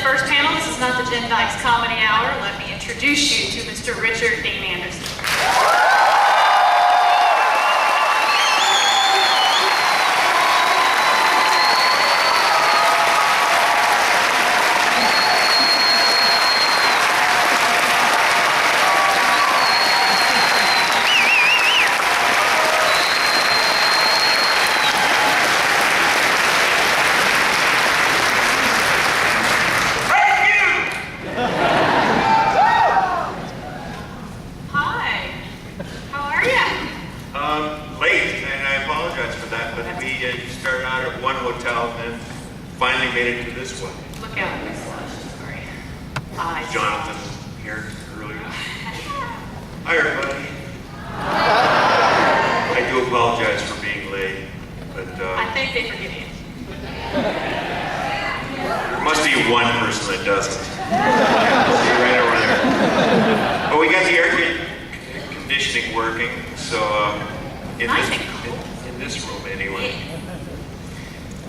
first panel. This is not the Jen Dykes Comedy Hour. Let me introduce you to Mr. Richard Dean Anderson. Made it to this one. Look out, Miss Lush. Sorry. Hi. Jonathan here earlier. Hi, everybody. I do apologize for being late, but I think they forgive you. There must be one person that doesn't. See right over there. But we got the air conditioning working, so in this room anyway.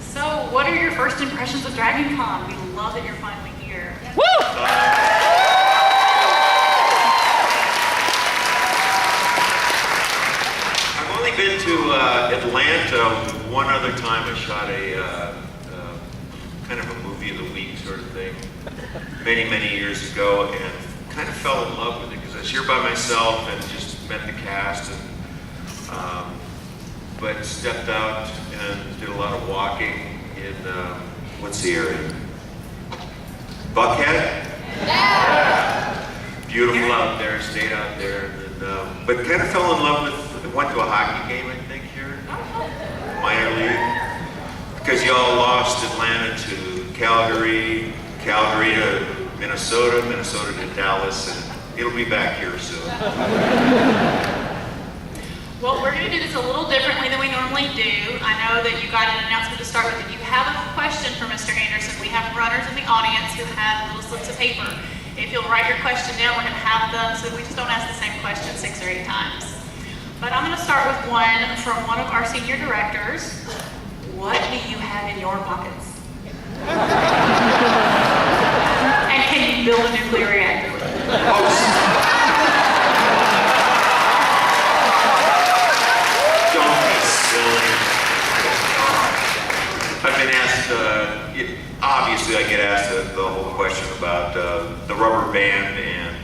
So, what are your first impressions of DragonCon? We love that you're finally here. Woo! I've only been to Atlanta one other time. I shot a kind of a movie of the week sort of thing many, many years ago, and kind of fell in love with it because I was here by myself and just met the cast and. But stepped out and did a lot of walking in, what's the area? Buckhead? Yeah. Beautiful out there, stayed out there. And, but kind of fell in love with, went to a hockey game, I think, here. Minor league. Because y'all lost Atlanta to Calgary, Calgary to Minnesota, Minnesota to Dallas, and it'll be back here soon. Well, we're going to do this a little differently than we normally do. I know that you got an announcement to start with. If you have a question for Mr. Anderson, we have runners in the audience who have little slips of paper. If you'll write your question down, we're going to have them so we just don't ask the same question 6 or 8 times. But I'm going to start with one from one of our senior directors. What do you have in your pockets? And can you build a nuclear reactor? I've been asked, obviously I get asked the whole question about the rubber band and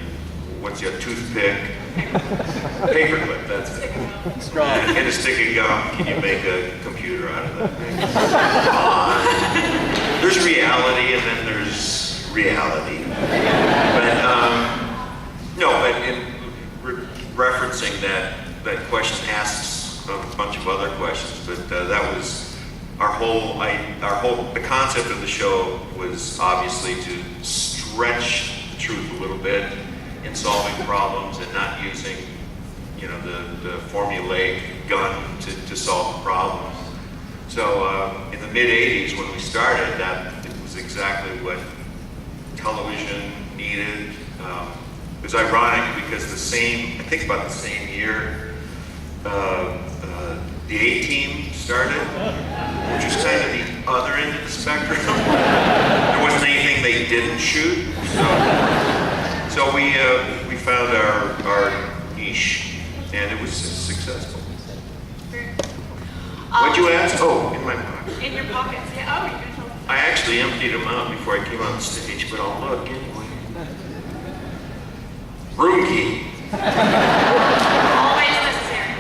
what's your toothpick? Paperclip, that's it. Strong. And a stick of gum, can you make a computer out of that thing? There's reality and then there's reality. But, no, but in referencing that question asks a bunch of other questions, but that was the concept of the show was obviously to stretch the truth a little bit in solving problems and not using, you know, the formulaic gun to solve problems. So in the mid-'80s when we started, it was exactly what television needed. It was ironic because I think about the same year, the A-Team started, which was kind of the other end of the spectrum. There wasn't anything they didn't shoot, so we found our niche, and it was successful. What'd you ask? Oh, in my pocket. In your pockets, yeah. Oh, you're going to tell us. I actually emptied them out before I came on stage, but I'll look anyway. Room key. Always necessary.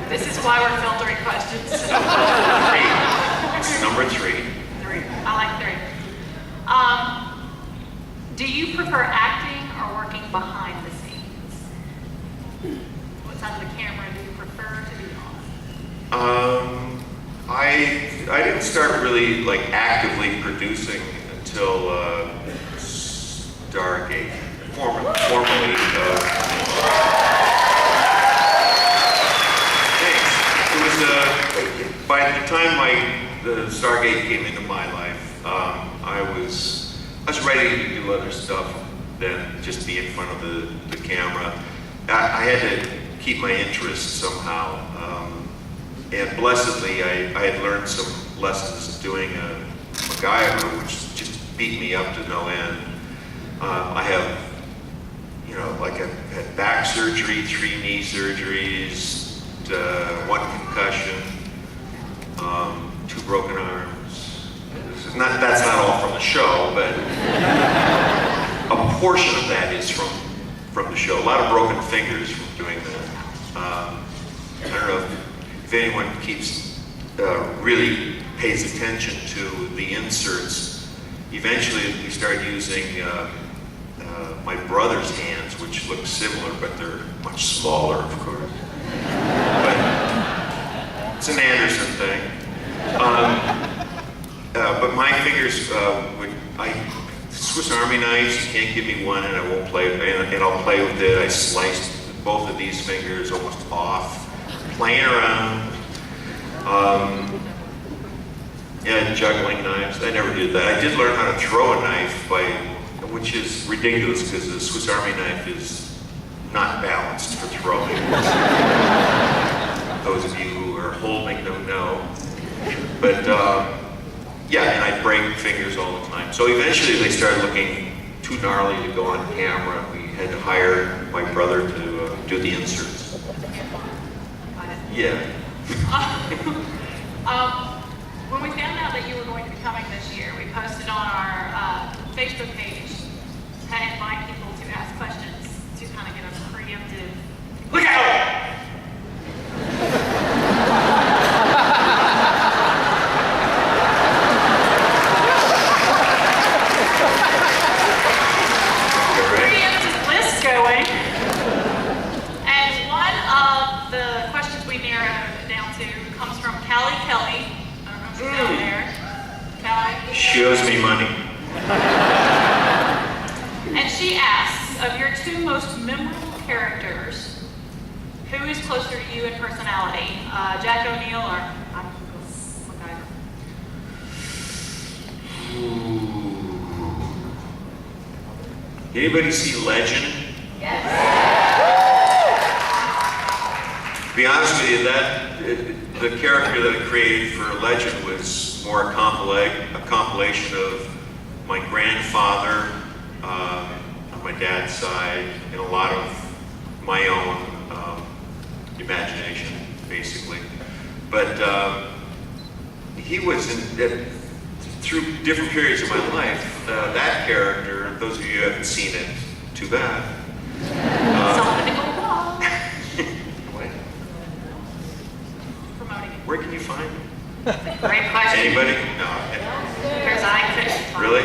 This is why we're filtering questions. 3. It's number 3. 3. I like 3. Do you prefer acting or working behind the scenes? What side of the camera do you prefer to be on? I didn't start really like actively producing until Stargate. Formally. Thanks. It was by the time the Stargate came into my life, I was ready to do other stuff than just be in front of the camera. I had to keep my interest somehow. And blessedly, I had learned some lessons doing a MacGyver, which just beat me up to no end. I have, like I've had back surgery, 3 knee surgeries, 1 concussion, 2 broken arms. That's not all from the show, but a portion of that is from the show. A lot of broken fingers from doing that. I don't know if anyone really pays attention to the inserts. Eventually we started using my brother's hands, which look similar, but they're much smaller, of course. But it's an Anderson thing. But my fingers, Swiss Army knives, you can't give me one and I won't play with it, and I'll play with it. I sliced both of these fingers almost off, playing around. Yeah, juggling knives. I never did that. I did learn how to throw a knife, which is ridiculous because the Swiss Army knife is not balanced for throwing. Those of you who are holding them know. But yeah, and I break fingers all the time. So eventually they started looking too gnarly to go on camera. We had to hire my brother to do the inserts. Yeah. When we found out that you were going to be coming this year, we posted on our Facebook page to invite people to ask questions to kind of get a preemptive. Look out! Preemptive list going. And one of the questions we narrowed it down to comes from Callie Kelly. I don't know if she's down there. Callie? She owes me money. And she asks, of your 2 most memorable characters, who is closer to you in personality? Jack O'Neill or MacGyver? Anybody see Legend? Yes. To be honest with you, the character that I created for Legend was more a compilation of my grandfather on my dad's side and a lot of my own imagination, basically. But he was through different periods of my life. That character, those of you who haven't seen it, too bad. Something to go along. What? Promoting it. Where can you find it? Great question. Anybody? No. Because I couldn't. Really?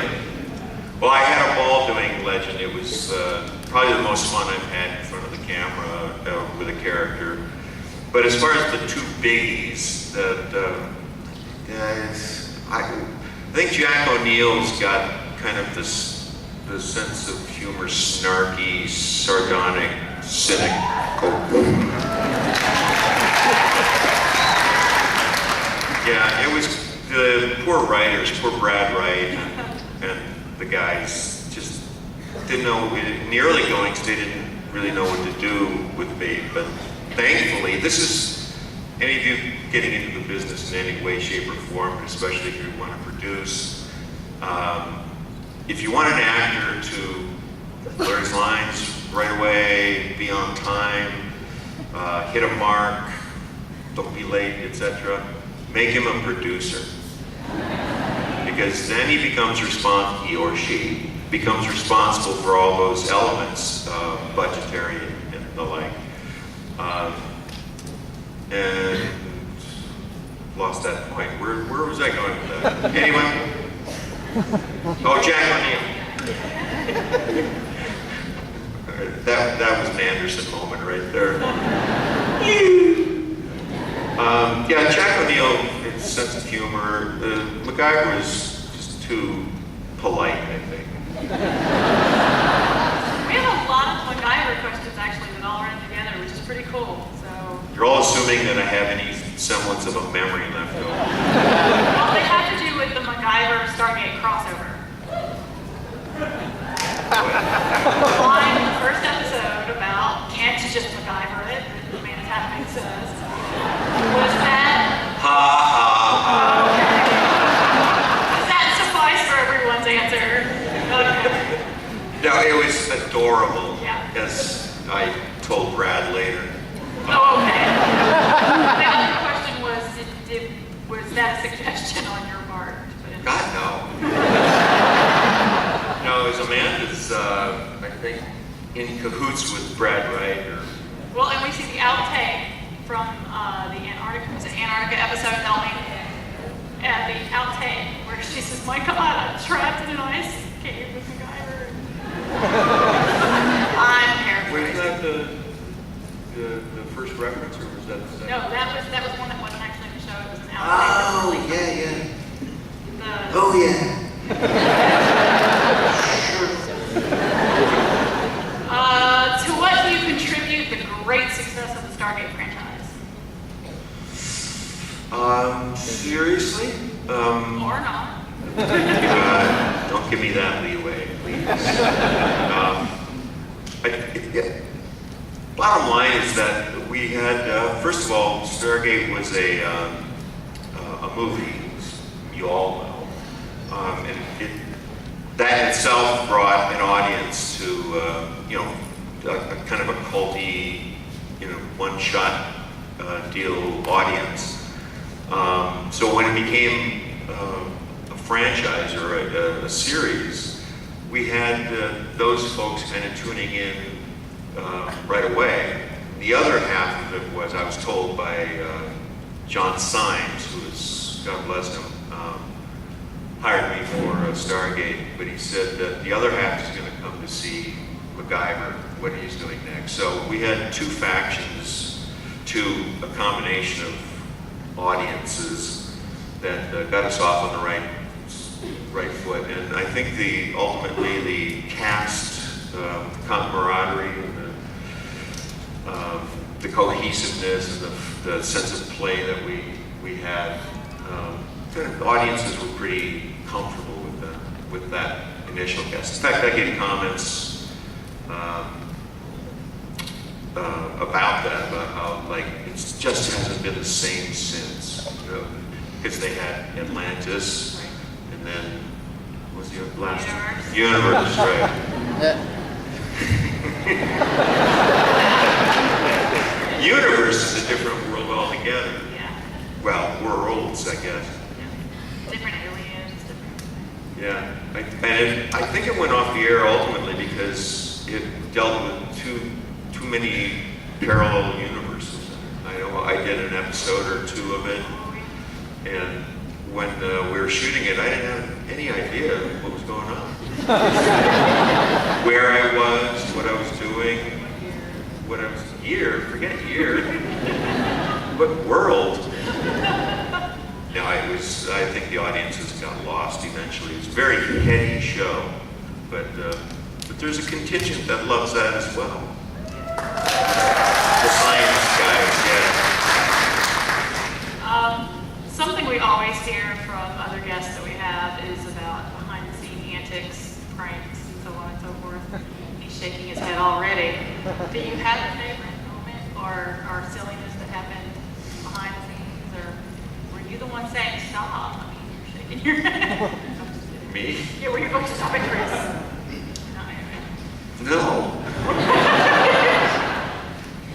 Well, I had a ball doing Legend. It was probably the most fun I've had in front of the camera with a character. But as far as the 2 biggies, I think Jack O'Neill's got kind of the sense of humor, snarky, sardonic, cynical. Yeah, it was the poor writers, poor Brad Wright and the guys just didn't know, in the early goings, they didn't really know what to do with me, but thankfully, this is, any of you getting into the business in any way, shape, or form, especially if you want to produce, if you want an actor to learn his lines right away, be on time, hit a mark, don't be late, etc., make him a producer. Because then he or she becomes responsible for all those elements, budgetary and the like. And lost that point. Where was I going with that? Anyone? Oh, Jack O'Neill. That was an Anderson moment right there. Yeah, Jack O'Neill, his sense of humor. MacGyver was just too polite, I think. We have a lot of MacGyver questions actually that all run together, which is pretty cool. So You're all assuming that I have any semblance of a memory left over. well, they had to do with the MacGyver Stargate crossover. On the first episode about can't you just MacGyver it, the man is happening says, was that Ha ha ha. was that horrible, Yeah. as I told Brad later. Oh, okay. The other question was, was that a suggestion on your part? God, no. No, as Amanda's, I think, in cahoots with Brad Wright. Well, and we see the outtake from the Antarctica, was it Antarctica episode, Melanie? And the outtake where she says, "My God, I'm trapped in an ice cave with MacGyver." I'm Was paraphrasing. that the first reference, or was that the second? No, that was one that wasn't actually in the show. It was an outtake. Oh, yeah. The, Oh, yeah. To what do you contribute the great success of the Stargate franchise? Seriously? Or not? Don't give me that leeway, please. Bottom line is that we had, first of all, Stargate was a movie, you all know, and that itself brought an audience to, a kind of a culty, one-shot deal audience. So when it became a franchise or a series, we had those folks kind of tuning in right away. The other half of it was, I was told by John Symes, who is, God bless him, hired me for Stargate, but he said that the other half is going to come to see MacGyver, what he's doing next. So we had two factions, a combination of audiences that got us off on the right foot. And I think ultimately the cast, camaraderie, and the cohesiveness and the sense of play that we had, the audiences were pretty comfortable with that initial cast. In fact, I get comments about that, about how it just hasn't been the same since, because they had Atlantis, and then what was the last one? Universe, right? Universe is a different world altogether. Yeah. Well, worlds, I guess. Yeah. Different aliens, different. Yeah, I think it went off the air ultimately because it dealt with too many parallel universes. I know I did an episode or two of it, and when we were shooting it, I didn't have any idea what was going on. Where I was, what I was doing, forget year, what world. No, I think the audiences got lost eventually. It's a very heady show, but there's a contingent that loves that as well. The science guys, yeah. Something we always hear from other guests that we have is about behind-the-scene antics, pranks, and so on and so forth. He's shaking his head already. Do you have a favorite moment or silliness that happened behind the scenes, or were you the one saying stop? I mean, you're shaking your head. Me? Yeah, were you going to stop it, Chris? No.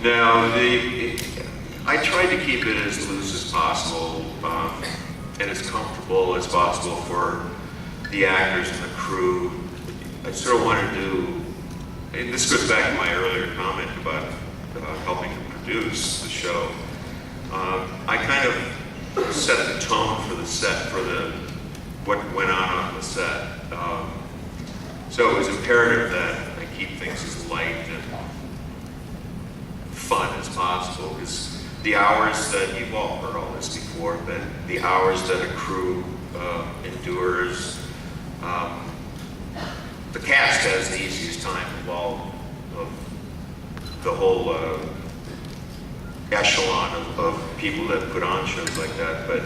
No, I tried to keep it as loose as possible and as comfortable as possible for the actors and the crew. I sort of wanted to, and this goes back to my earlier comment about helping to produce the show. I kind of set the tone for the set, for what went on the set. So it was imperative that I keep things as light and fun as possible, because the hours that, you've all heard all this before, but the hours that a crew endures, the cast has the easiest time of the whole echelon of people that put on shows like that. But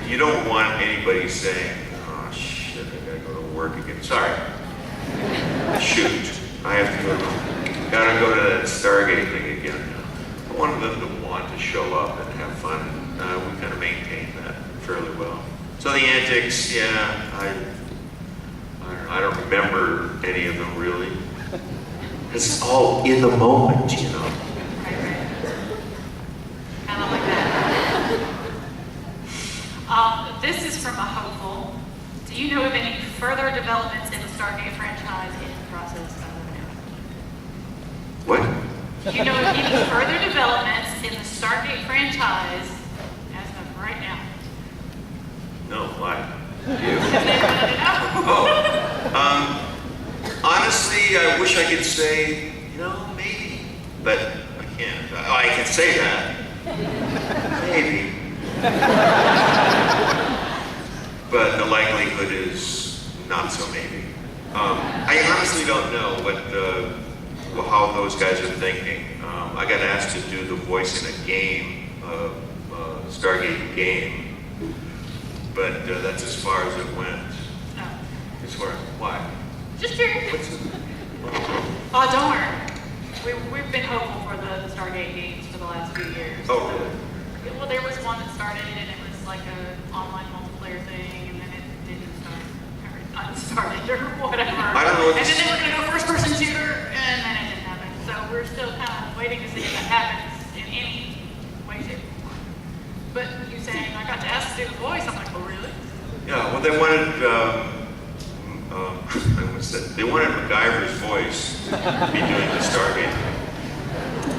you don't want anybody saying, "Oh shit, I gotta go to work again." Sorry, shoot, I have to gotta go to that Stargate thing again. I wanted them to want to show up and have fun, and we kind of maintained that fairly well. So the antics, yeah, I I don't remember any of them really. It's all in the moment, you know. Right. Kind of like that. This is from a hopeful. Do you know of any further developments in the Stargate franchise in the process of now? What? Do you know of any further developments in the Stargate franchise as of right now? No, why? You? Because they wanted to know. Oh. Honestly, I wish I could say, you know, maybe, but I can't. I can say that. Maybe. But the likelihood is not so maybe. I honestly don't know how those guys are thinking. I got asked to do the voice in a game, Stargate game, but that's as far as it went. Oh. As far as why? Just curious. Oh, don't worry. We've been hopeful for the Stargate games for the last few years. Oh, really? Well, there was one that started and it was like an online multiplayer thing, and then it didn't start, or unstarted or whatever. I don't know. And then they were going to go first-person shooter, and then it didn't happen. So we're still kind of waiting to see if that happens in any way, shape, or form. But you saying I got to ask to do the voice, I'm like, oh, really? Yeah. Well, they wanted. They wanted MacGyver's voice to be doing the Stargate.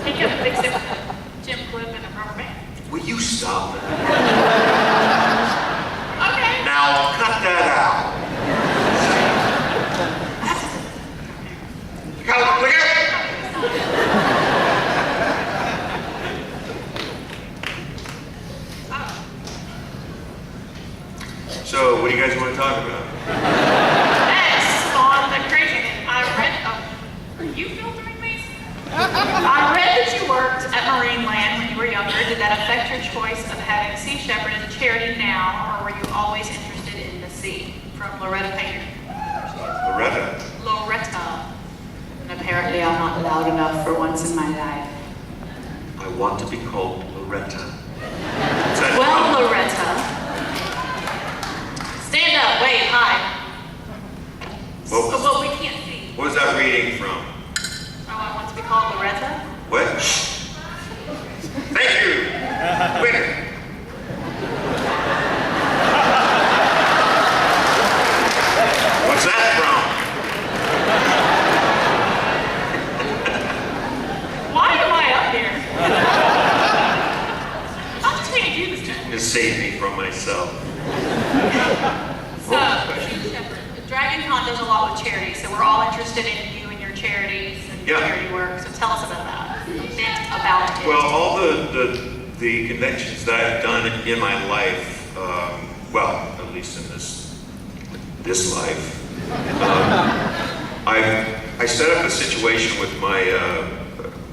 He could have fixed it with a Jim Clip and a rubber band. Will you stop that? Okay. Now cut that out. Look out! Look out! So, what do you guys want to talk about? Next on the crazy thing, I read. Oh, are you filtering these? I read that you worked at Marineland when you were younger. Did that affect your choice of having Sea Shepherd as a charity now, or were you always interested in the sea? From Loretta Painter. Loretta. Loretta. And apparently I'm not loud enough for once in my life. I want to be called Loretta. Well, Loretta. Stand up, wait, hi. Well, we can't see. What was that reading from? Oh, I want to be called Loretta? What? Thank you. Winner. What's that from? Why am I up here? I'm just gonna do this time. To save me from myself. So, DragonCon does a lot with charities, so we're all interested in you and your charities and charity work. So tell us about that. About it. Well, all the conventions that I've done in my life, well, at least in this life, I set up a situation with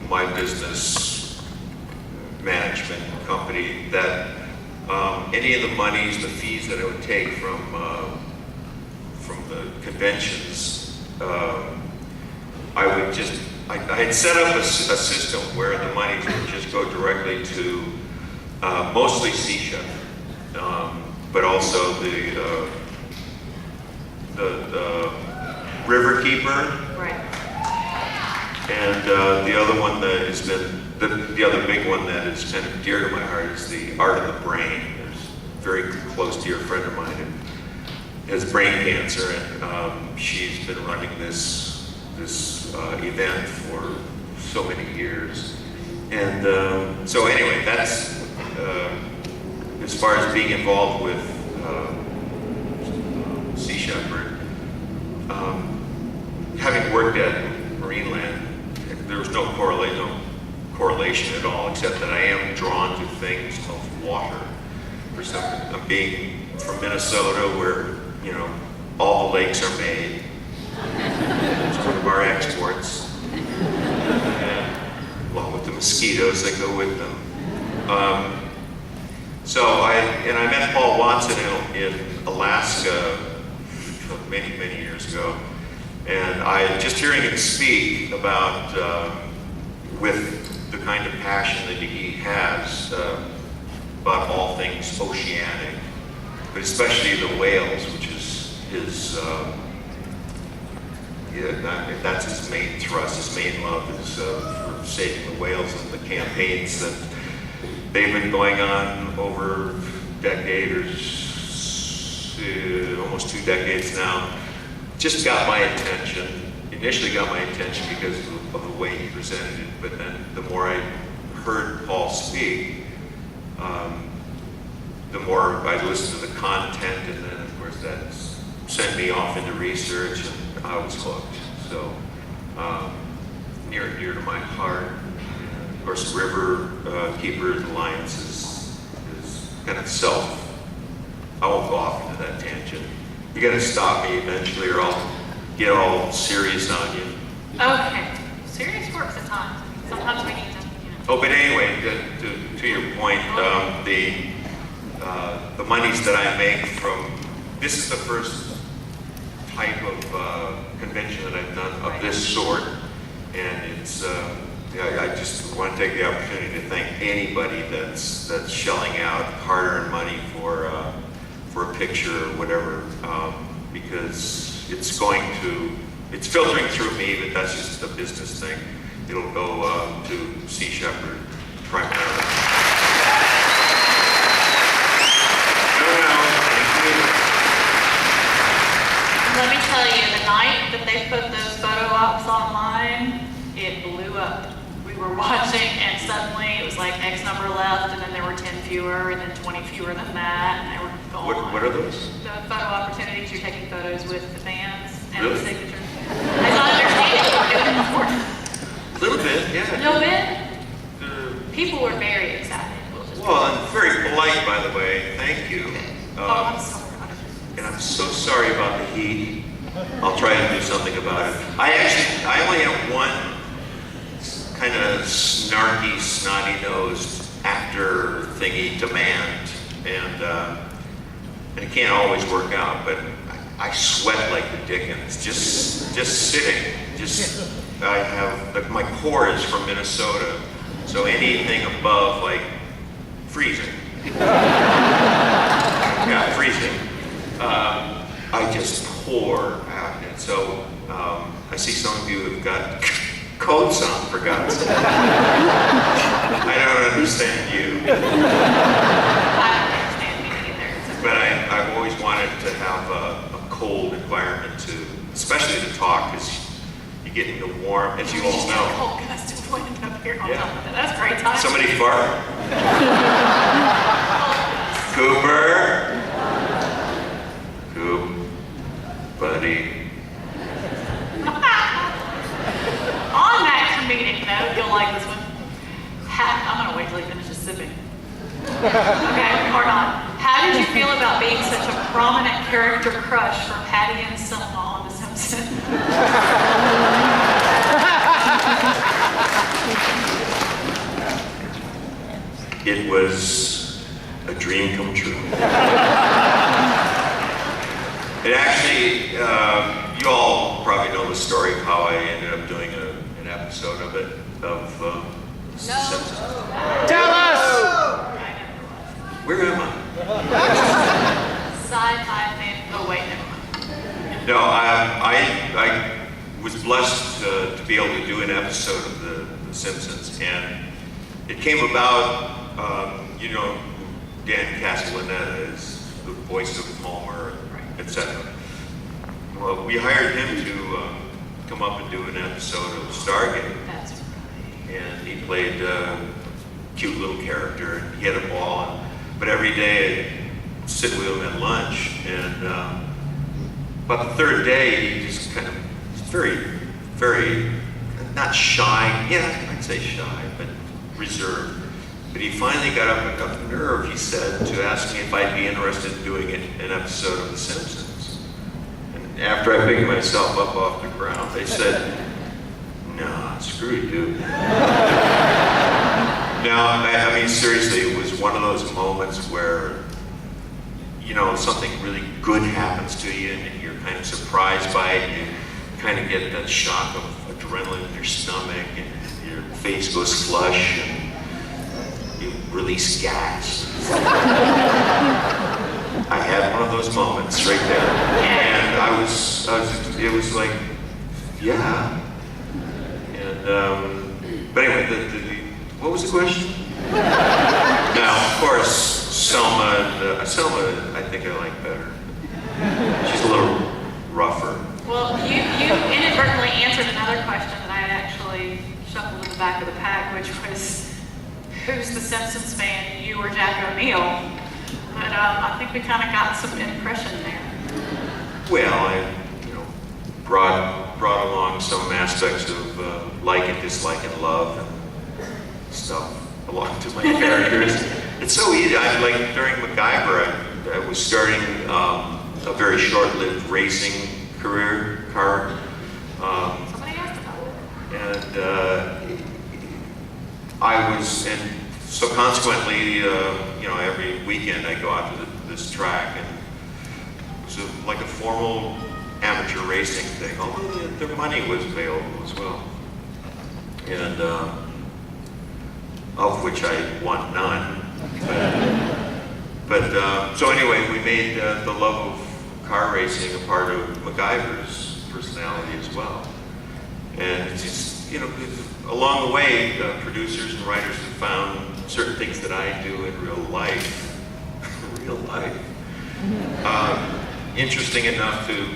my business management company that any of the monies, the fees that I would take from the conventions, I had set up a system where the monies would just go directly to mostly Sea Shepherd, but also the River Keeper, Right. and the other one that has been the other big one that is kind of dear to my heart is the Art of the Brain. It's a very close dear friend of mine and has brain cancer, and she's been running this event for so many years. And so anyway, that's as far as being involved with Sea Shepherd. Having worked at Marineland, there was no correlation at all, except that I am drawn to things of water. For some, I'm being from Minnesota, where all the lakes are made. It's one of our exports, and along with the mosquitoes that go with them. So I met Paul Watson in Alaska many years ago, and just hearing him speak about with the kind of passion that he has about all things oceanic, but especially the whales, which is that's his main thrust, his main love is for saving the whales and the campaigns that they've been going on over a decade or almost 2 decades now. Just got my attention. Initially got my attention because of the way he presented it, but then the more I heard Paul speak, the more I listened to the content, and then of course that sent me off into research, and I was hooked. So near and dear to my heart. Of course, River Keepers Alliance is kind of I won't go off into that tangent. You got to stop me eventually, or I'll get all serious on you. Okay. Serious works at times. Sometimes we need to, Oh, but anyway, to your point, the monies that I make from, this is the first type of convention that I've done of this sort, and it's, I just want to take the opportunity to thank anybody that's shelling out hard-earned money for a picture or whatever, because it's filtering through me, but that's just a business thing. It'll go to Sea Shepherd primarily. Let me tell you, the night that they put those photo ops online, it blew up. We were watching, and suddenly it was like X number left, and then there were 10 fewer, and then 20 fewer than that, and they were gone. What are those? The photo opportunities, you're taking photos with the fans and Really? the signatures. I don't understand it, we were doing it before. A little bit, yeah. A little bit? People were very excited. Well, and very polite, by the way. Thank you. I'm sorry. And I'm so sorry about the heat. I'll try to do something about it. I only have one kind of snarky, snotty-nosed actor thingy demand, and it can't always work out, but I sweat like the dickens, just sitting. I have, my core is from Minnesota, so anything above, like, freezing. Yeah, freezing. I just pour out, and so I see some of you have got coats on, for God's sake. I don't understand you. I don't understand me either. But I've always wanted to have a cold environment especially to talk, because you get into warm, as you all know. Cold gust just went up here on Yeah. top of it. That's a great time. Somebody fart. Cooper. Coop. Buddy. On that comedic note, you'll like this one. I'm gonna wait till he finishes sipping. Okay, hold on. How did you feel about being such a prominent character crush for Patty and Selma on The Simpsons? It was a dream come true. It actually, you all probably know the story of how I ended up doing an episode of it, of Simpsons. Tell us! Where am I? Sci-fi fan. Oh wait, never mind. No, I was blessed to be able to do an episode of the Simpsons, and it came about, you know, Dan Castellaneta is the voice of Homer, etc. Well, we hired him to come up and do an episode of Stargate, That's right. and he played a cute little character, and he had a ball. But every day I'd sit with him at lunch, and about the third day, he just kind of very, very, not shy, yeah, I'd say shy, but reserved. But he finally got up enough nerve, he said, to ask me if I'd be interested in doing an episode of The Simpsons. And after I picked myself up off the ground, they said, no, screw you, dude. No, I mean, seriously, it was one of those moments where, you know, something really good happens to you and you're kind of surprised by it, and you kind of get that shock of adrenaline in your stomach, and your face goes flush, and you release gas. I had one of those moments right there, and it was like Yeah. And, but anyway, what was the question? Now, of course, Selma, I think I like better. She's a little rougher. Well, you inadvertently answered another question that I had actually shuffled in the back of the pack, which was, who's the Simpsons fan, you or Jack O'Neill? But I think we kind of got some impression there. Well, I, brought along some aspects of like and dislike and love and stuff along to my characters. It's so easy. Like during MacGyver, I was starting a very short-lived racing career car. Somebody asked about it. And and so consequently, every weekend I go out to this track, and it was like a formal amateur racing thing, although the money was available as well. And of which I won none. But so anyway, we made the love of car racing a part of MacGyver's personality as well. And it's just, along the way, producers and writers have found certain things that I do in real life, interesting enough to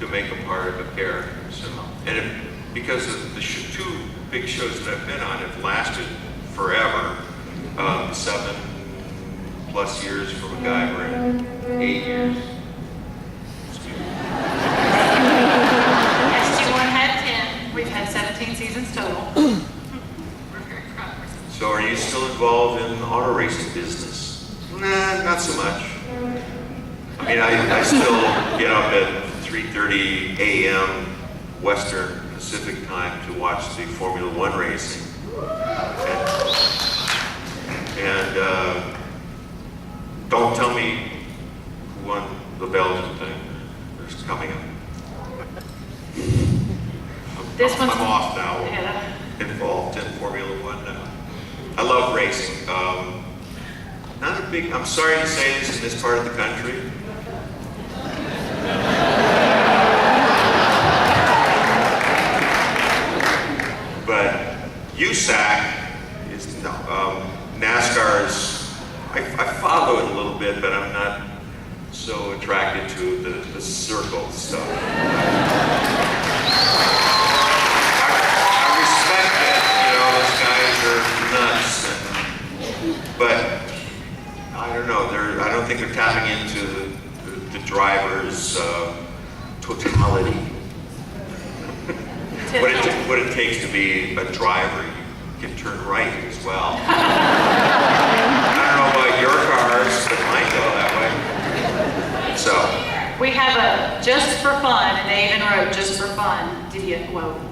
make a part of a character. So, and because of the two big shows that I've been on have lasted forever, 7+ years for MacGyver and 8 years. SG1 had 10. We've had 17 seasons total. We're very proud of ourselves. So are you still involved in the auto racing business? Nah, not so much. I mean, I still get up at 3:30 a.m. Western Pacific time to watch the Formula One racing. And don't tell me who won the Belgian thing. It's coming up. I'm off now. Yeah. Involved in Formula One now. I love racing. I'm sorry to say this in this part of the country. But USAC is NASCAR's. I follow it a little bit, but I'm not so attracted to the circle stuff. I respect it, those guys are nuts. But I don't know. I don't think they're tapping into the driver's totality. What it takes to be a driver. You can turn right as well. I don't know about your cars, but mine go that way. So. We have a just for fun, and they even wrote just for fun.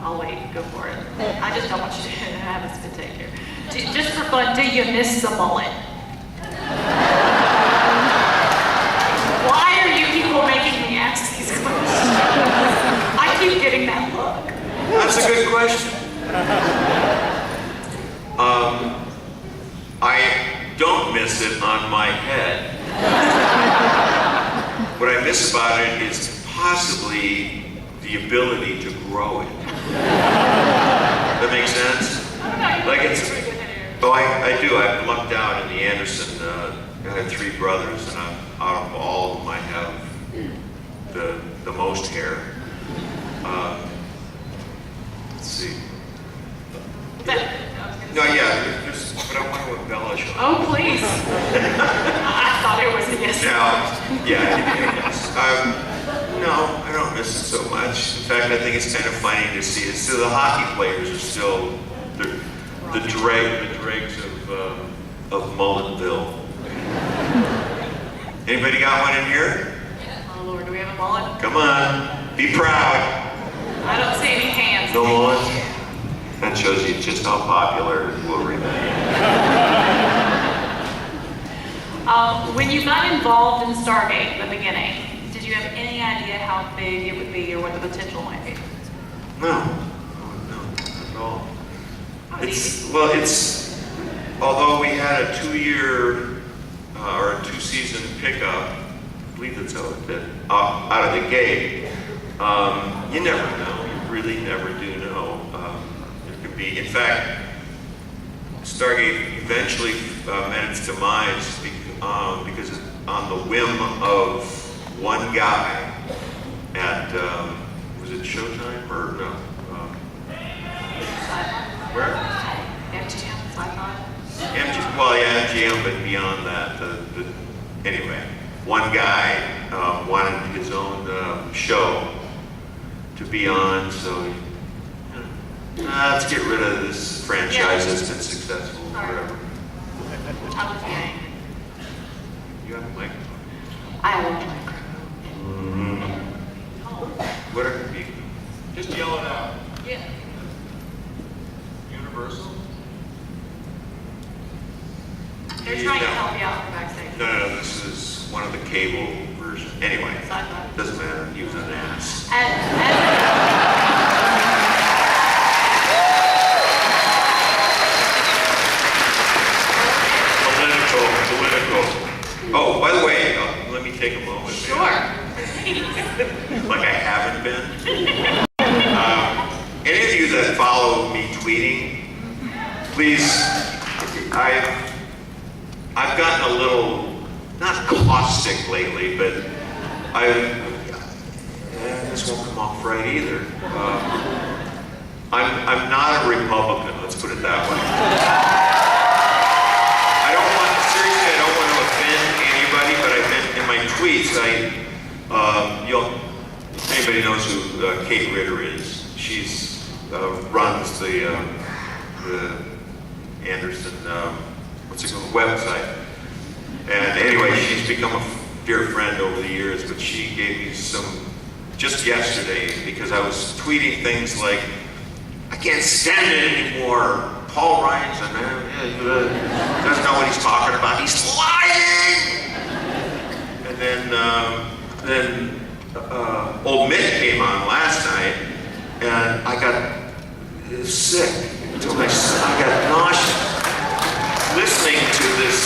I'll wait, go for it. I just don't want you to have a spit take here. Just for fun, do you miss the mullet? Why are you people making me ask these questions? I keep getting that look. That's a good question. I don't miss it on my head. What I miss about it is possibly the ability to grow it. That makes sense? Like it's. Oh, I do. I've lucked out in the Anderson. I have 3 brothers, and out of all of them, I have the most hair. Let's see. No, yeah, but I want to embellish on it. Oh, please. I thought it was a yes. Now, yeah, yes. No, I don't miss it so much. In fact, I think it's kind of funny to see it. So the hockey players are still the dregs of Mulletville. Anybody got one in here? Oh Lord, do we have a mullet? Come on, be proud. I don't see any hands. No mullet? That shows you just how popular it will remain. When you got involved in Stargate in the beginning, did you have any idea how big it would be or what the potential might be? No, not at all. Although we had a 2-year or a 2-season pickup, I believe that's how it did, out of the gate, you never know, you really never do know. It could be, in fact, Stargate eventually met its demise because on the whim of one guy at, was it Showtime or no? Where? MGM, Sci-Fi. Well, yeah, MGM, but beyond that, anyway, one guy wanted his own show to be on, so let's get rid of this franchise that's been successful, or whatever. I was kidding. You have a microphone. I have a microphone. Whatever you can. Just yell it out. Yeah. Universal? They're trying to help you out from backstage. No, this is one of the cable versions. Anyway, Sci-Fi. doesn't matter. He was an ass. Political. Oh, by the way, let me take a moment. Sure. Like I haven't been. Any of you that follow me tweeting, please, I've gotten a little, not caustic lately, but this won't come off right either. I'm not a Republican, let's put it that way. I don't want to offend anybody, but I've been, in my tweets, anybody knows who Kate Ritter is. She's runs the Anderson, website. And anyway, she's become a dear friend over the years, but she gave me some, just yesterday, because I was tweeting things like, I can't stand it anymore. Paul Ryan's a man, doesn't know what he's talking about. He's lying! And then old Mick came on last night, and I got sick until I got nauseous listening to this.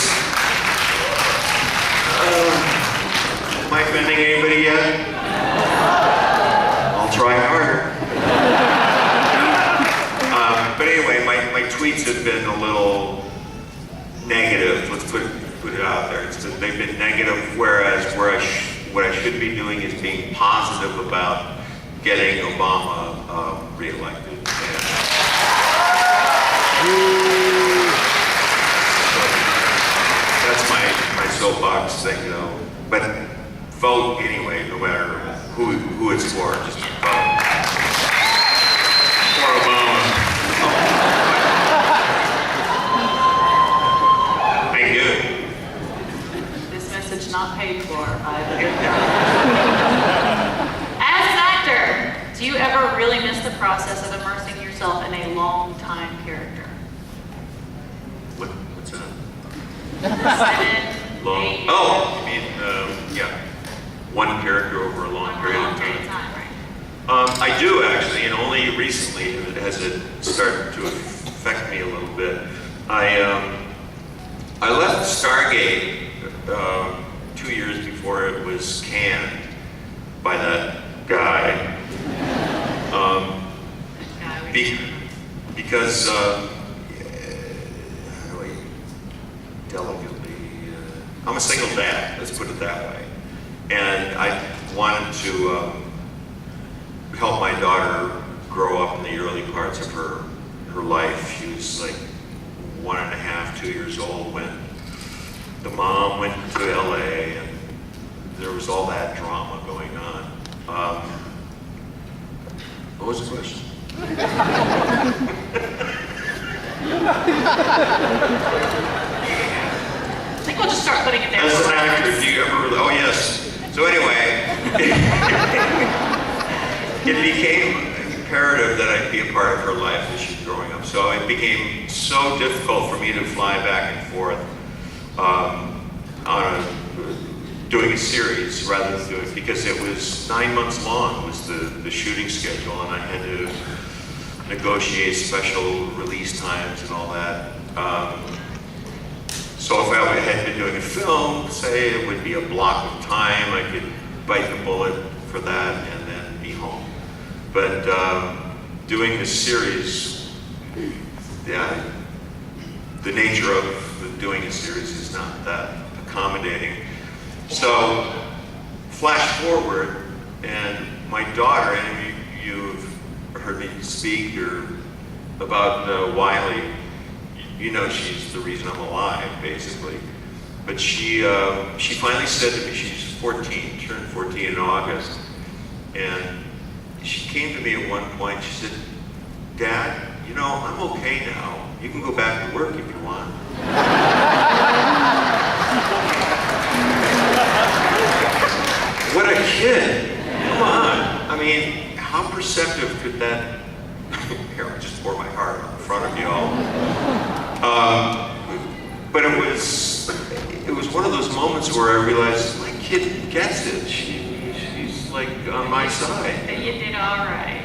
Am I offending anybody yet? I'll try harder. But anyway, my tweets have been a little negative. Let's put it out there. They've been negative, whereas what I should be doing is being positive about getting Obama reelected. That's my soapbox thing, though. But vote anyway, no matter who it's for. Just vote for Obama. Thank you. This message not paid for by the As an actor, do you ever really miss the process of immersing yourself in a long-time character? What's that? 7, 8 years. Oh, you mean, yeah. One character over a long period of time. Right? I do actually, and only recently has it started to affect me a little bit. I left Stargate 2 years before it was canned by that guy. Because delicately, I'm a single dad, let's put it that way. And I wanted to help my daughter grow up in the early parts of her life. She was like 1.5, 2 years old when the mom went to LA and there was all that drama going on. What was the question? I think we'll just start putting it there. As an actor, do you ever, oh yes. So anyway, it became imperative that I be a part of her life as she's growing up. So it became so difficult for me to fly back and forth doing a series rather than doing, because it was 9 months long was the shooting schedule, and I had to negotiate special release times and all that. So if I had been doing a film, say, it would be a block of time. I could bite the bullet for that and then be home. But doing this series, yeah, the nature of doing a series is not that accommodating. So, flash forward, and my daughter, and you've heard me speak about Wiley. You know she's the reason I'm alive, basically. But she finally said to me, she's 14, turned 14 in August, and she came to me at one point, she said, Dad, you know, I'm okay now. You can go back to work if you want. What a kid. Come on. I mean, how perceptive could that... Here, I just pour my heart out in front of you all. But it was one of those moments where I realized, my kid gets it. She's like on my side. You did all right.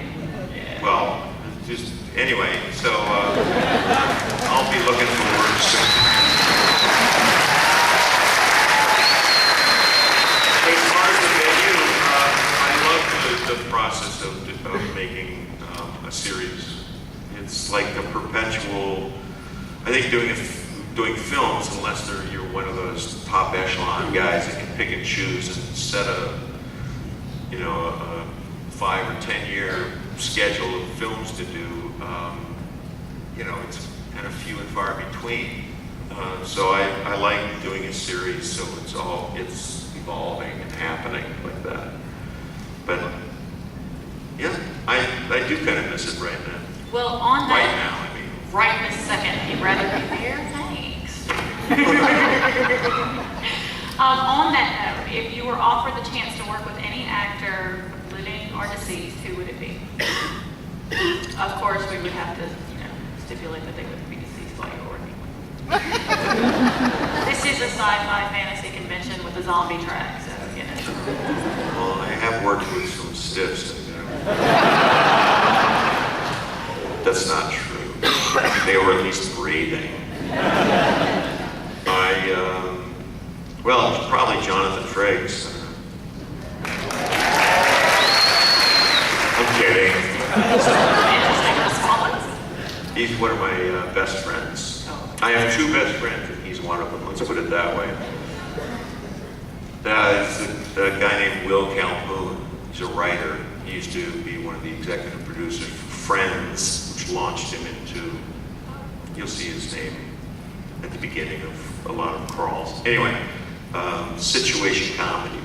Yeah. Well, just anyway, so I'll be looking for work soon. As far as the venue, I love the process of making a series. It's like a perpetual. I think doing films, unless you're one of those top echelon guys that can pick and choose and set a 5 or 10 year schedule of films to do, it's kind of few and far between. So I like doing a series, so it's evolving and happening like that. But yeah, I do kind of miss it right now. Well, on Right that, now, I mean. right this second, you'd rather be here? Thanks. On that note, if you were offered the chance to work with any actor, living or deceased, who would it be? Of course, we would have to, stipulate that they wouldn't be deceased while you were working. This is a sci-fi fantasy convention with a zombie track, so, Well, I have worked with some stiffs. That's not true. They were at least breathing. Well, probably Jonathan Frakes. I'm kidding. He's one of my best friends. I have 2 best friends, and he's one of them. Let's put it that way. It's a guy named Will Calhoun. He's a writer. He used to be one of the executive producers for Friends, which launched him into, you'll see his name at the beginning of a lot of crawls. Anyway, situation comedies.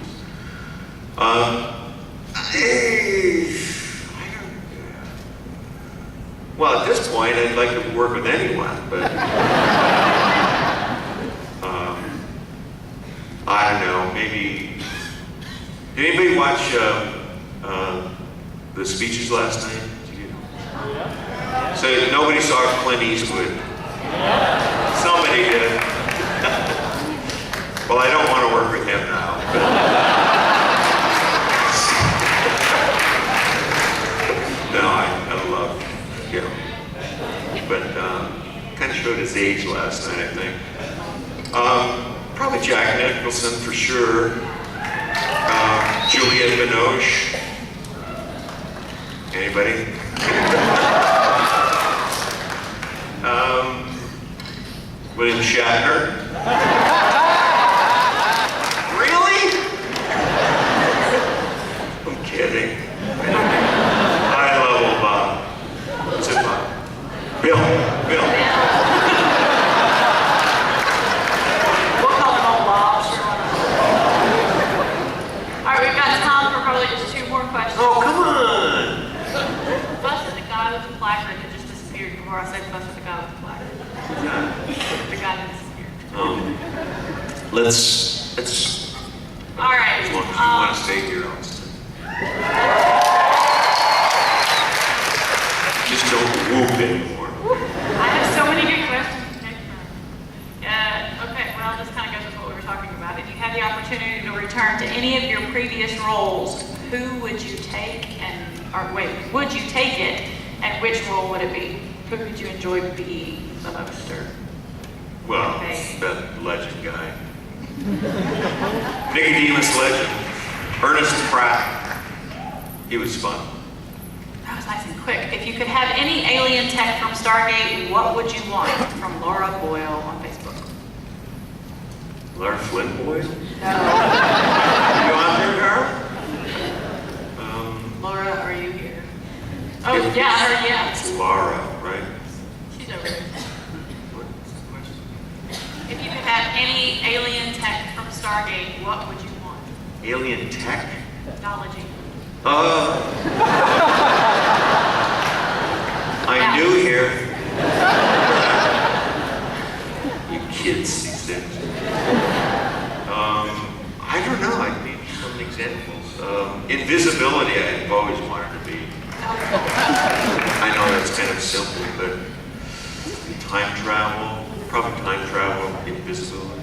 Well, at this point, I'd like to work with anyone, but I don't know, maybe. Did anybody watch the speeches last night? So nobody saw Clint Eastwood. Somebody did. Well, I don't want to work with him now. No, I love him. But kind of showed his age last night, I think. Probably Jack Nicholson for sure. Juliette Binoche. Anybody? William Shatner. Really? I'm kidding. High level what's it Bob? Bill. We'll call him old Bob, sure. All right, we've got time for probably just 2 more questions. Oh, come on. Fuss at the guy with the placard that just disappeared before I said fuss at the guy with the placard. The guy that disappeared. Let's. All right. As long as you want to stay here, I'll stay. Just don't whoop anymore. I have so many good questions. Okay, well, this kind of goes with what we were talking about. If you had the opportunity to return to any of your previous roles, who would you take would you take it, and which role would it be? Who would you enjoy being the most? Well, that legend guy. Nicodemus legend. Ernest Pratt. He was fun. nice and quick. If you could have any alien tech from Stargate, what would you want? From Laura Boyle on Facebook. Laura Flynn Boyle? No. You on there, Carl? Laura, are you here? Oh, yeah, her, yeah. It's Laura, right? She's over there. What's the question? If you could have any alien tech from Stargate, what would you want? Alien tech? Technology. I'm new here. You kids these days. I don't know. I need some examples. Invisibility, I've always wanted to be. I know that's kind of simple, but time travel, probably time travel, invisibility.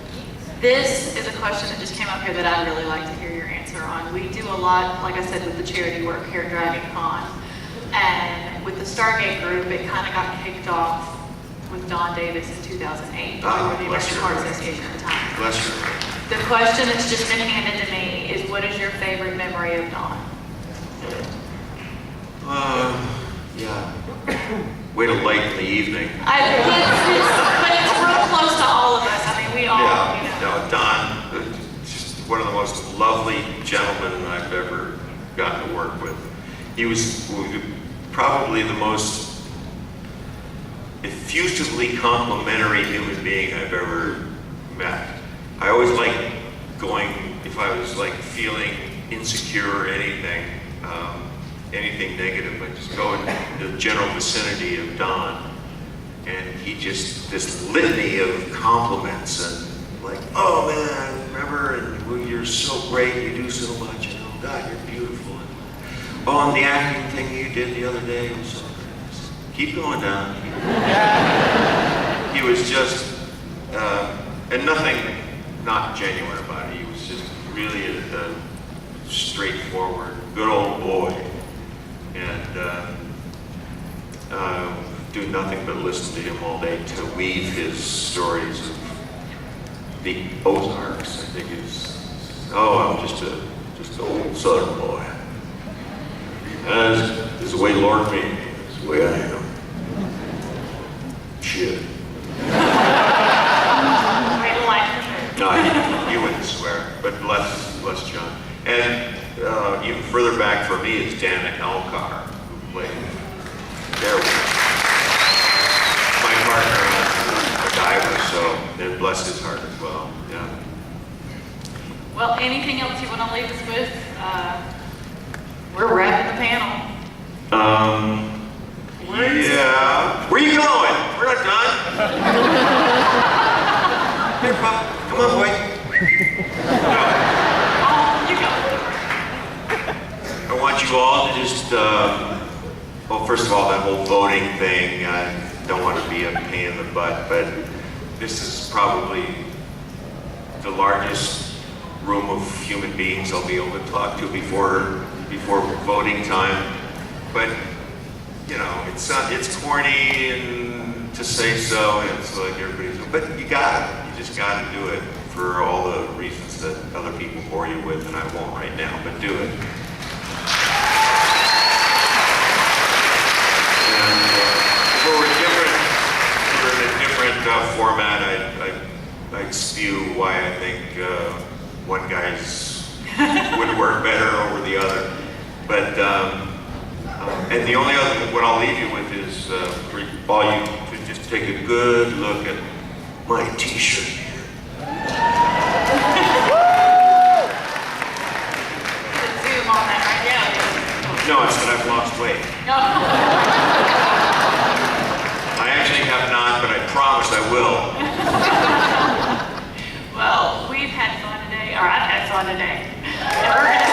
This is a question that just came up here that I'd really like to hear your answer on. We do a lot, like I said, with the charity work here at DragonCon. And with the Stargate group, it kind of got kicked off with Don Davis in 2008. We were the American Heart Association at the time. Bless you. The question that's just been handed to me is, what is your favorite memory of Don? Yeah. Way to lighten the evening. But it's real close to all of us. I mean, we all, Yeah. you know. No, Don, just one of the most lovely gentlemen I've ever gotten to work with. He was probably the most effusively complimentary human being I've ever met. I always liked going, if I was like feeling insecure or anything, anything negative, I'd just go in the general vicinity of Don, and he just, this litany of compliments and like, oh man, remember, and well, you're so great, you do so much, and oh God, you're beautiful. And, oh, and the acting thing you did the other day was so great. Keep going, Don. He was just, and nothing not genuine about it. He was just really a straightforward, good old boy. And do nothing but listen to him all day to weave his stories of the Ozarks. I think is, I'm just an old Southern boy. This is the way Lord made me. This is the way I am. Shit. No, you wouldn't swear, but bless John. And even further back for me is Dana Elcar, who played there with my partner on MacGyver, so, and bless his heart as well, yeah. Well, anything else you want to leave us with? We're wrapping the panel. Yeah. Where are you going? We're not done. Here, Pop. Come on, boy. I want you all to just, well, first of all, that whole voting thing, I don't want to be a pain in the butt, but this is probably the largest room of human beings I'll be able to talk to before voting time. But, you know, it's corny and to say so, and it's like everybody's, but you just got to do it for all the reasons that other people bore you with, and I won't right now, but do it. And if we were in a different format, I'd spew why I think one guy's would work better over the other. But and the only other what I'll leave you with is for all you to just take a good look at my T-shirt here. Zoom on that right now. No, it's that I've lost weight. No. I actually have not, but I promise I will. Well, we've had fun today, or I've had fun today. And we're gonna